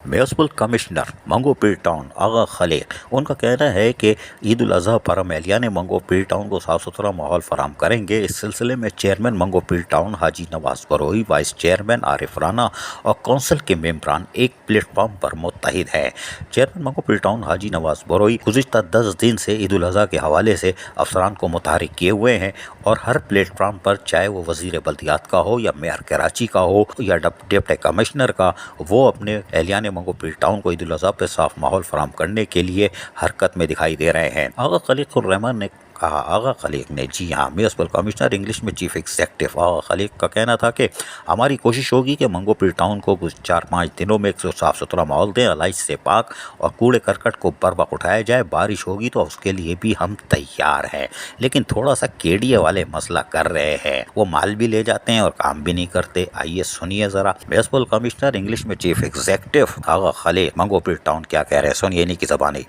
Municipal commissioner Manghopir town आगा खलीक, उनका कहना है कि ईद उल अजहा पर हम एहलियान मंगोपीर टाउन को साफ सुथरा माहौल फराम करेंगे। इस सिलसिले में चेयरमैन मंगोपीर टाउन हाजी नवाज बरोई, वाइस चेयरमैन आरिफ राना और कौंसिल के मेंबरान एक प्लेटफार्म पर मुत्तहिद है। चेयरमैन मंगोपीर टाउन हाजी नवाज बरोई गुज़िश्ता 10 दिन से ईद उल अजहा के हवाले से अफसरान को मुतहरिक किए हुए हैं और हर प्लेटफार्म पर, चाहे वो वजीर बल्दियात का हो या मेयर कराची का हो या डिप्टी कमिश्नर का, वो अपने एहलियान मंगोपीर टाउन को ईद उल अजहा पे साफ माहौल फराम करने के लिए हरकत में दिखाई दे रहे हैं। आगा खलीकुर रहमान ने कहा। आगा खलीक ने, जी हाँ, म्यूनसिपल कमिश्नर इंग्लिश में चीफ एग्जीक्यूटिव आगा खलीक का कहना था कि हमारी कोशिश होगी कि मंगोपीर टाउन को कुछ 4-5 दिनों में एक साफ सुथरा माहौल दें, अलाइज से पाक और कूड़े करकट को बर वक्त उठाया जाए। बारिश होगी तो उसके लिए भी हम तैयार हैं, लेकिन थोड़ा सा केडीए वाले मसला कर रहे हैं, वो माल भी ले जाते हैं और काम भी नहीं करते। आइए सुनिए जरा म्यूनसिपल कमिश्नर इंग्लिश में चीफ एग्जीक्यूटिव आगा खलीक मंगोपीर टाउन क्या कह रहे हैं, सुनिए इन्हीं की ज़बानी।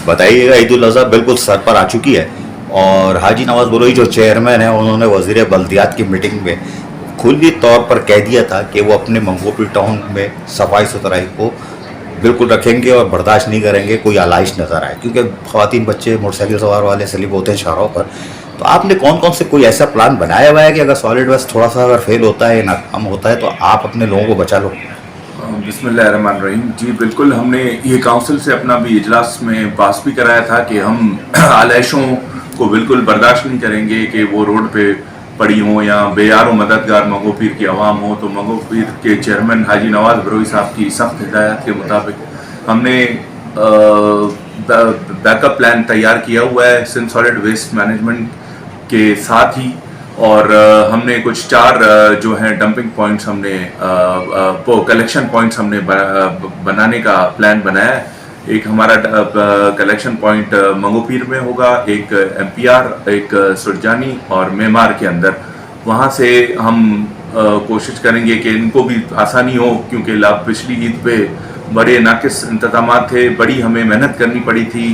बताइएगा। ईद उल अजहा बिल्कुल सर पर आ चुकी है और हाजी नवाज बरोई जो चेयरमैन है, उन्होंने वज़ीर बल्दियात की मीटिंग में खुली तौर पर कह दिया था कि वो अपने मंगोपीर टाउन में सफाई सुथराई को बिल्कुल रखेंगे और बर्दाश्त नहीं करेंगे कोई आलाइश नज़र आए, क्योंकि ख़वातीन बच्चे मोटरसाइकिल सवार वाले स्लिप होते हैं शहरों पर। तो आपने कौन कौन से कोई ऐसा प्लान बनाया हुआ है कि अगर सॉलिड वेस्ट थोड़ा सा अगर फेल होता है, नाकाम होता है, तो आप अपने लोगों को बचा लो? बिस्मिल्लाहिर्रहमानिर्रहीम। जी बिल्कुल, हमने ये काउंसिल से अपना भी इजलास में पास भी कराया था कि हम आलाइशों को बिल्कुल बर्दाश्त नहीं करेंगे कि वो रोड पे पड़ी हों या बेयार मददगार मंगोपीर की आवाम हो। तो मंगोपीर के चेयरमैन हाजी नवाज बरोई साहब की सख्त हिदायत के मुताबिक हमने बैकअप प्लान तैयार किया हुआ है सिंध सॉलिड वेस्ट मैनेजमेंट के साथ ही, और हमने कुछ 4 जो हैं डंपिंग पॉइंट्स हमने कलेक्शन पॉइंट्स हमने बनाने का प्लान बनाया है। एक हमारा कलेक्शन पॉइंट मंगोपीर में होगा, एक एमपीआर, एक सुरजानी और मेमार के अंदर। वहाँ से हम कोशिश करेंगे कि इनको भी आसानी हो, क्योंकि पिछली ईद पे बड़े नाकिस इंतजामात थे, बड़ी हमें मेहनत करनी पड़ी थी।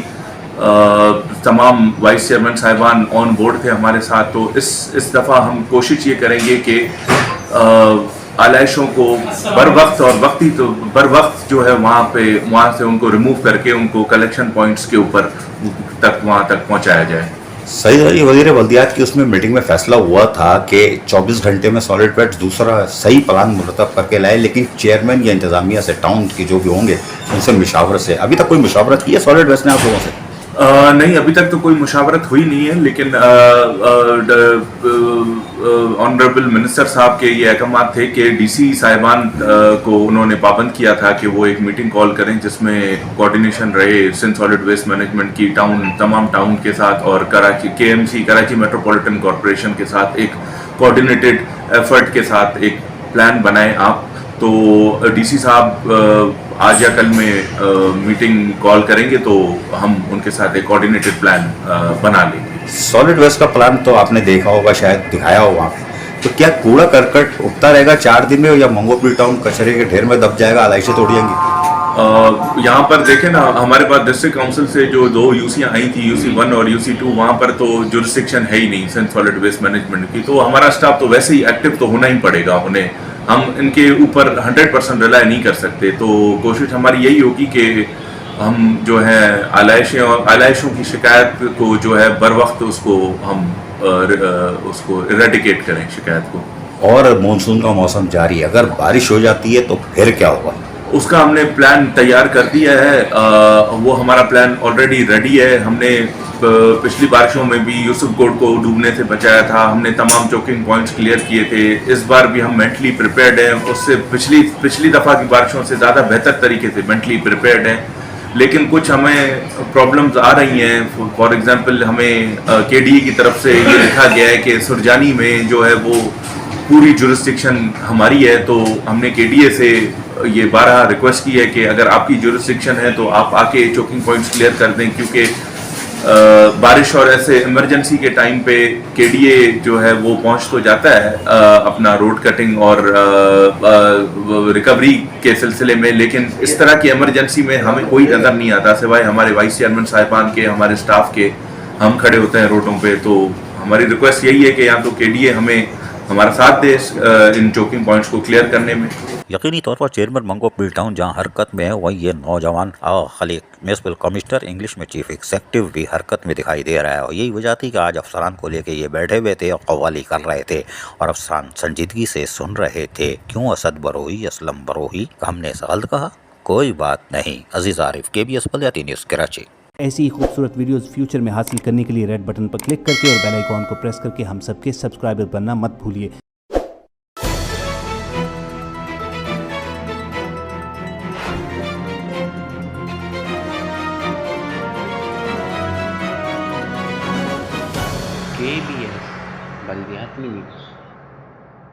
तमाम वाइस चेयरमैन साहिबान ऑन बोर्ड थे हमारे साथ। तो इस दफ़ा हम कोशिश ये करेंगे कि आलाइशों को बर वक्त और बर वक्त जो है वहाँ से उनको रिमूव करके उनको कलेक्शन पॉइंट्स के ऊपर वहाँ तक पहुँचाया जाए। सही वज़ीर बल्दियात की उसमें मीटिंग में फैसला हुआ था कि 24 घंटे में सॉलिड वेस्ट दूसरा सही प्लान मुरतब करके लाए, लेकिन चेयरमैन या इंतज़ामिया से, टाउन के जो भी होंगे, उनसे मुशावरत से। अभी तक कोई मुशावरत की है सॉलिड वेस्ट ने आप लोगों से? नहीं, अभी तक तो कोई मुशावरत हुई नहीं है, लेकिन ऑनरेबल मिनिस्टर साहब के ये अहकामात थे कि डीसी साहिबान को उन्होंने पाबंद किया था कि वो एक मीटिंग कॉल करें जिसमें कोऑर्डिनेशन रहे सिंध सॉलिड वेस्ट मैनेजमेंट की तमाम टाउन के साथ और Karachi KMC Karachi metropolitan corporation के साथ एक कोऑर्डिनेटेड एफर्ट के साथ एक प्लान बनाए आप। तो डीसी साहब आज या कल में मीटिंग कॉल करेंगे तो हम उनके साथ एक कोऑर्डिनेटेड प्लान बना लेंगे। सॉलिड वेस्ट का प्लान तो आपने देखा होगा, शायद दिखाया होगा, तो क्या कूड़ा करकट उगता रहेगा 4 दिन में, या मंगोपीर टाउन कचरे के ढेर में दब जाएगा, आलाइशें तोड़ जाएंगी? यहाँ पर देखें ना, हमारे पास डिस्ट्रिक्ट काउंसिल से जो 2 यूसियाँ आई थी, UC 1 और UC 2, वहाँ पर तो जुरिस्डिक्शन है ही नहीं सिंध सॉलिड वेस्ट मैनेजमेंट की। तो हमारा स्टाफ तो वैसे ही एक्टिव तो होना ही पड़ेगा उन्हें, हम इनके ऊपर 100% रिलाई नहीं कर सकते। तो कोशिश हमारी यही होगी कि हम जो है आलाइशों की शिकायत को जो है बर वक्त उसको हम उसको इरेडिकेट करें शिकायत को। और मानसून का मौसम जारी है, अगर बारिश हो जाती है तो फिर क्या होगा? उसका हमने प्लान तैयार कर दिया है। वो हमारा प्लान ऑलरेडी रेडी है। हमने पिछली बारिशों में भी यूसुफ कोट को डूबने से बचाया था, हमने तमाम चोकिंग पॉइंट्स क्लियर किए थे। इस बार भी हम मेंटली प्रिपेयर्ड हैं, उससे पिछली दफ़ा की बारिशों से ज़्यादा बेहतर तरीके से मेंटली प्रिपेयर्ड हैं। लेकिन कुछ हमें प्रॉब्लम्स आ रही हैं। फॉर एग्जांपल, हमें KDA की तरफ से ये लिखा गया है कि सुरजानी में जो है वो पूरी जुरिस्डिक्शन हमारी है। तो हमने KDA से ये 12 रिक्वेस्ट की है कि अगर आपकी जुरिस्डिक्शन है तो आप आके चोकिंग पॉइंट्स क्लियर कर दें, क्योंकि बारिश और ऐसे इमरजेंसी के टाइम पे KDA जो है वो पहुंच तो जाता है अपना रोड कटिंग और रिकवरी के सिलसिले में, लेकिन इस तरह की इमरजेंसी में हमें कोई नज़र नहीं आता सिवाय हमारे वाइस चेयरमैन साहिबान के, हमारे स्टाफ के। हम खड़े होते हैं रोडों पे। तो हमारी रिक्वेस्ट यही है कि या तो KDA हमें हमारा साथ दे इन चोकिंग पॉइंट्स को क्लियर करने में। यकीनी तौर पर चेयरमैन मंगो पील टाउन जहां हरकत में है वहीं ये नौजवान खलीक म्यूनिसिपल कमिश्नर इंग्लिश में चीफ एग्जेक्टिव भी हरकत में दिखाई दे रहा है। और यही वजह थी कि आज अफसरान को लेके ये बैठे हुए थे और कव्वाली कर रहे थे और अफसरान संजीदगी से सुन रहे थे। क्यों असद बरोही असलम बरोही, हमने गलत कहा? कोई बात नहीं। अजीज आरिफ, KBS बलियाती न्यूज़, कराची। ऐसी ही खूबसूरत वीडियोस फ्यूचर में हासिल करने के लिए रेड बटन पर क्लिक करके और बेल आइकॉन को प्रेस करके हम सबके सब्सक्राइबर बनना मत भूलिए। KBS बलियाती न्यूज़।